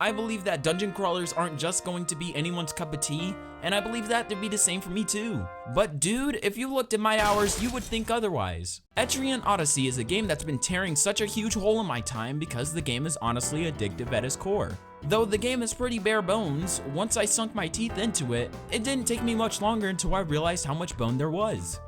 I believe that dungeon crawlers aren't just going to be anyone's cup of tea, and I believe that to be the same for me too. But dude, if you looked at my hours, you would think otherwise. Etrian Odyssey is a game that's been tearing such a huge hole in my time because the game is honestly addictive at its core. Though the game is pretty bare bones, once I sunk my teeth into it, it didn't take me much longer until I realized how much bone there was.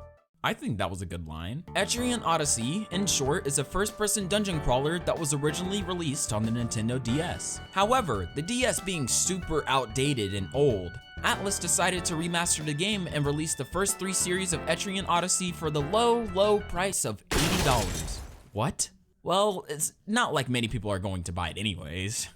I think that was a good line. Etrian Odyssey, in short, is a first-person dungeon crawler that was originally released on the Nintendo DS. However, the DS being super outdated and old, ATLUS decided to remaster the game and release the first 3 series of Etrian Odyssey for the low price of $80. What? Well, it's not like many people are going to buy it anyways.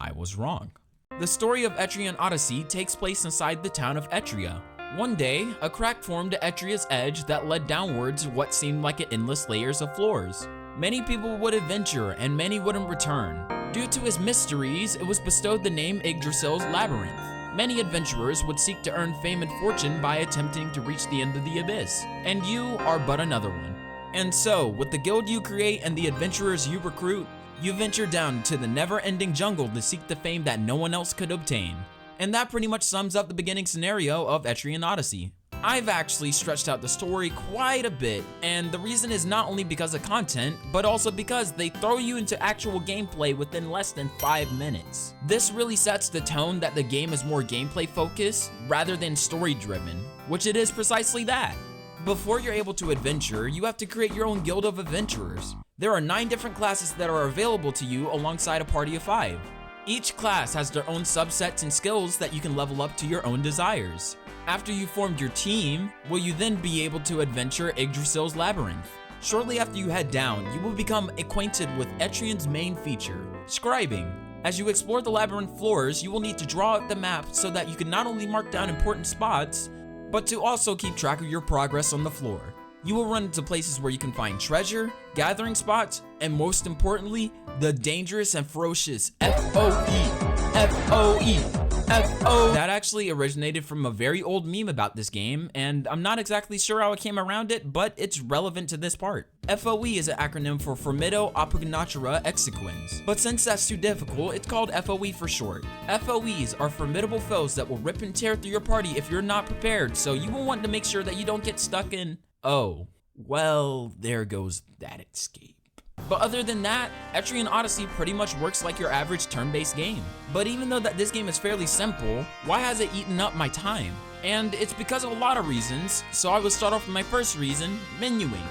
I was wrong. The story of Etrian Odyssey takes place inside the town of Etria. One day, a crack formed at Etria's edge that led downwards what seemed like endless layers of floors. Many people would adventure and many wouldn't return. Due to his mysteries, it was bestowed the name Yggdrasil's Labyrinth. Many adventurers would seek to earn fame and fortune by attempting to reach the end of the abyss, and you are but another one. And so, with the guild you create and the adventurers you recruit, you venture down to the never-ending jungle to seek the fame that no one else could obtain. And that pretty much sums up the beginning scenario of Etrian Odyssey. I've actually stretched out the story quite a bit, and the reason is not only because of content, but also because they throw you into actual gameplay within less than 5 minutes. This really sets the tone that the game is more gameplay focused rather than story driven, which it is precisely that. Before you're able to adventure, you have to create your own guild of adventurers. There are 9 different classes that are available to you alongside a party of 5. Each class has their own subsets and skills that you can level up to your own desires. After you've formed your team, will you then be able to adventure Yggdrasil's Labyrinth. Shortly after you head down, you will become acquainted with Etrian's main feature, scribing. As you explore the labyrinth floors, you will need to draw out the map so that you can not only mark down important spots, but to also keep track of your progress on the floor. You will run into places where you can find treasure, gathering spots, and most importantly, the dangerous and ferocious F.O.E. F.O.E. F.O. That actually originated from a very old meme about this game, and I'm not exactly sure how it came around it, but it's relevant to this part. F.O.E. is an acronym for Formido Opignatura Exequens, but since that's too difficult, it's called F.O.E. for short. F.O.Es are formidable foes that will rip and tear through your party if you're not prepared, so you will want to make sure that you don't get stuck in... Oh, well, there goes that escape. But other than that, Etrian Odyssey pretty much works like your average turn-based game. But even though that this game is fairly simple, why has it eaten up my time? And it's because of a lot of reasons, so I will start off with my first reason, menuing.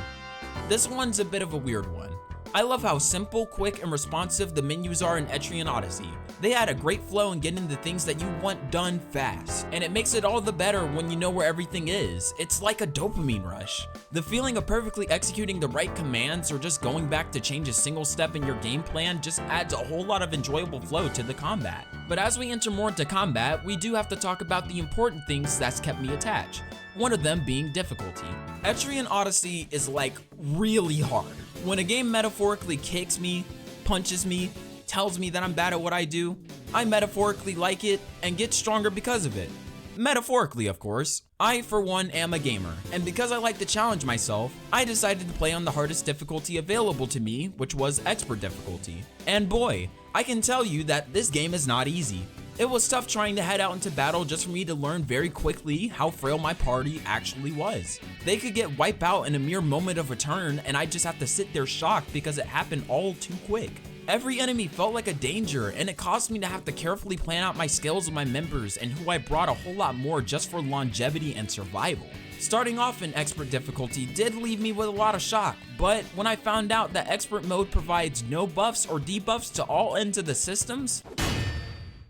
This one's a bit of a weird one. I love how simple, quick, and responsive the menus are in Etrian Odyssey. They add a great flow in getting the things that you want done fast, and it makes it all the better when you know where everything is. It's like a dopamine rush. The feeling of perfectly executing the right commands or just going back to change a single step in your game plan just adds a whole lot of enjoyable flow to the combat. But as we enter more into combat, we do have to talk about the important things that's kept me attached. One of them being difficulty. Etrian Odyssey is like really hard. When a game metaphorically kicks me, punches me, tells me that I'm bad at what I do, I metaphorically like it and get stronger because of it. Metaphorically, of course. I, for one, am a gamer, and because I like to challenge myself, I decided to play on the hardest difficulty available to me, which was expert difficulty. And boy, I can tell you that this game is not easy. It was tough trying to head out into battle just for me to learn very quickly how frail my party actually was. They could get wiped out in a mere moment of return, and I'd just have to sit there shocked because it happened all too quick. Every enemy felt like a danger, and it caused me to have to carefully plan out my skills with my members and who I brought a whole lot more just for longevity and survival. Starting off in expert difficulty did leave me with a lot of shock, but when I found out that expert mode provides no buffs or debuffs to all ends of the systems,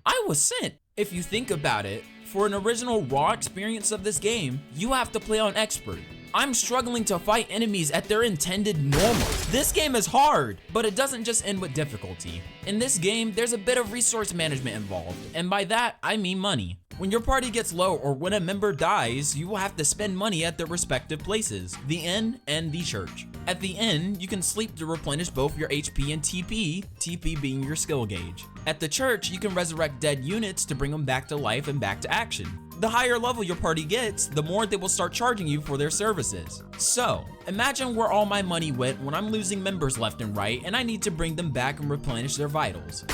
I was sent. If you think about it, for an original raw experience of this game, you have to play on expert. I'm struggling to fight enemies at their intended normal. This game is hard, but it doesn't just end with difficulty. In this game, there's a bit of resource management involved, and by that, I mean money. When your party gets low or when a member dies, you will have to spend money at their respective places, the inn and the church. At the inn, you can sleep to replenish both your HP and TP being your skill gauge. At the church, you can resurrect dead units to bring them back to life and back to action. The higher level your party gets, the more they will start charging you for their services. So, imagine where all my money went when I'm losing members left and right and I need to bring them back and replenish their vitals.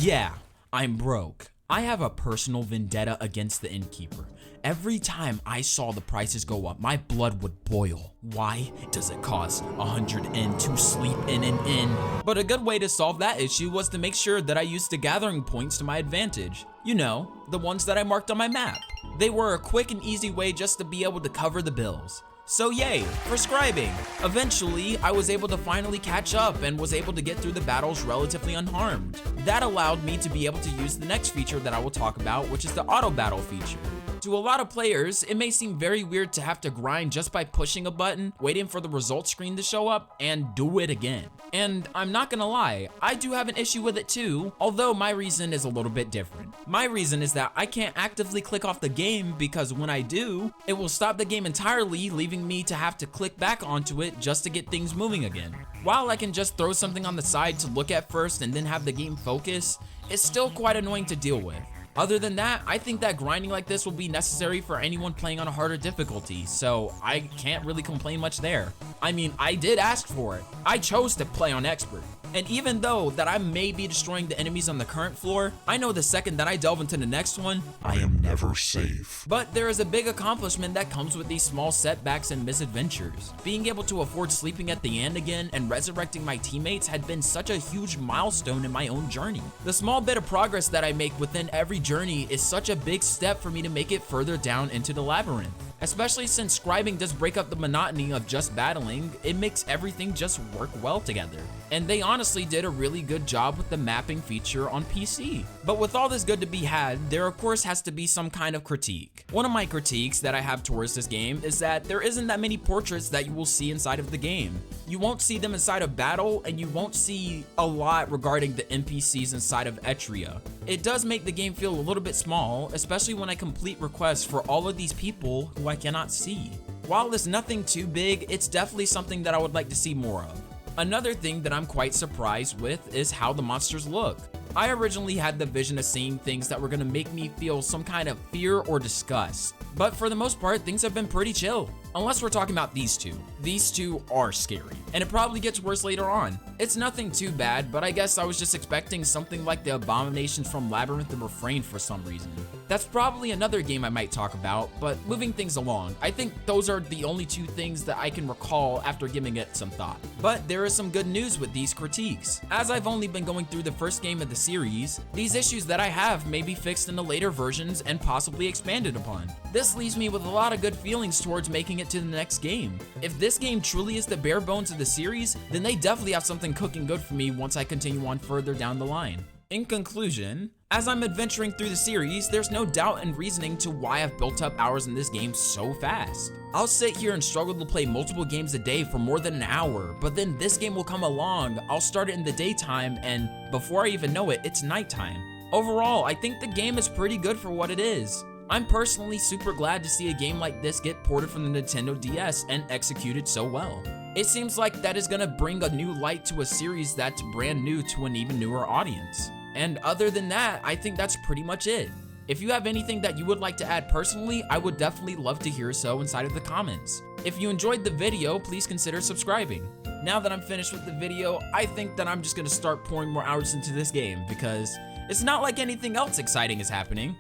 Yeah, I'm broke. I have a personal vendetta against the innkeeper. Every time I saw the prices go up, my blood would boil. Why does it cost 100 N to sleep in an inn? But a good way to solve that issue was to make sure that I used the gathering points to my advantage. You know, the ones that I marked on my map. They were a quick and easy way just to be able to cover the bills. So yay, for scribing. Eventually, I was able to finally catch up and was able to get through the battles relatively unharmed. That allowed me to be able to use the next feature that I will talk about, which is the auto battle feature. To a lot of players, it may seem very weird to have to grind just by pushing a button, waiting for the results screen to show up, and do it again. And I'm not gonna lie, I do have an issue with it too, although my reason is a little bit different. My reason is that I can't actively click off the game because when I do, it will stop the game entirely, leaving me to have to click back onto it just to get things moving again. While I can just throw something on the side to look at first and then have the game focus, it's still quite annoying to deal with. Other than that, I think that grinding like this will be necessary for anyone playing on a harder difficulty, so I can't really complain much there. I mean, I did ask for it. I chose to play on expert. And even though that I may be destroying the enemies on the current floor, I know the second that I delve into the next one, I am never safe. But there is a big accomplishment that comes with these small setbacks and misadventures. Being able to afford sleeping at the end again and resurrecting my teammates had been such a huge milestone in my own journey. The small bit of progress that I make within every journey is such a big step for me to make it further down into the labyrinth. Especially since scribing does break up the monotony of just battling, it makes everything just work well together. And they honestly did a really good job with the mapping feature on PC. But with all this good to be had, there of course has to be some kind of critique. One of my critiques that I have towards this game is that there isn't that many portraits that you will see inside of the game. You won't see them inside of battle, and you won't see a lot regarding the NPCs inside of Etria. It does make the game feel a little bit small, especially when I complete requests for all of these people who I cannot see. While it's nothing too big, it's definitely something that I would like to see more of. Another thing that I'm quite surprised with is how the monsters look. I originally had the vision of seeing things that were gonna make me feel some kind of fear or disgust. But for the most part, things have been pretty chill. Unless we're talking about these two. These two are scary, and it probably gets worse later on. It's nothing too bad, but I guess I was just expecting something like the abominations from Labyrinth to refrain for some reason. That's probably another game I might talk about, but moving things along, I think those are the only two things that I can recall after giving it some thought. But there is some good news with these critiques. As I've only been going through the first game of the series, these issues that I have may be fixed in the later versions and possibly expanded upon. This leaves me with a lot of good feelings towards making it to the next game. If this game truly is the bare bones of the series, then they definitely have something cooking good for me once I continue on further down the line. In conclusion, as I'm adventuring through the series, there's no doubt and reasoning to why I've built up hours in this game so fast. I'll sit here and struggle to play multiple games a day for more than an hour, but then this game will come along, I'll start it in the daytime, and before I even know it, it's nighttime. Overall, I think the game is pretty good for what it is. I'm personally super glad to see a game like this get ported from the Nintendo DS and executed so well. It seems like that is gonna bring a new light to a series that's brand new to an even newer audience. And other than that, I think that's pretty much it. If you have anything that you would like to add personally, I would definitely love to hear so inside of the comments. If you enjoyed the video, please consider subscribing. Now that I'm finished with the video, I think that I'm just gonna start pouring more hours into this game because it's not like anything else exciting is happening.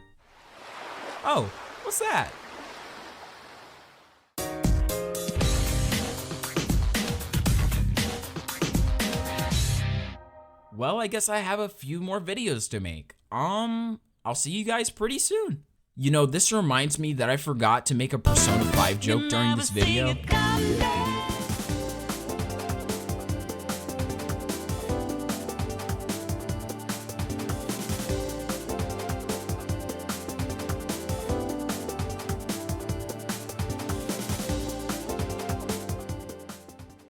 Oh, what's that? Well, I guess I have a few more videos to make. I'll see you guys pretty soon. You know, this reminds me that I forgot to make a Persona 5 joke during this video.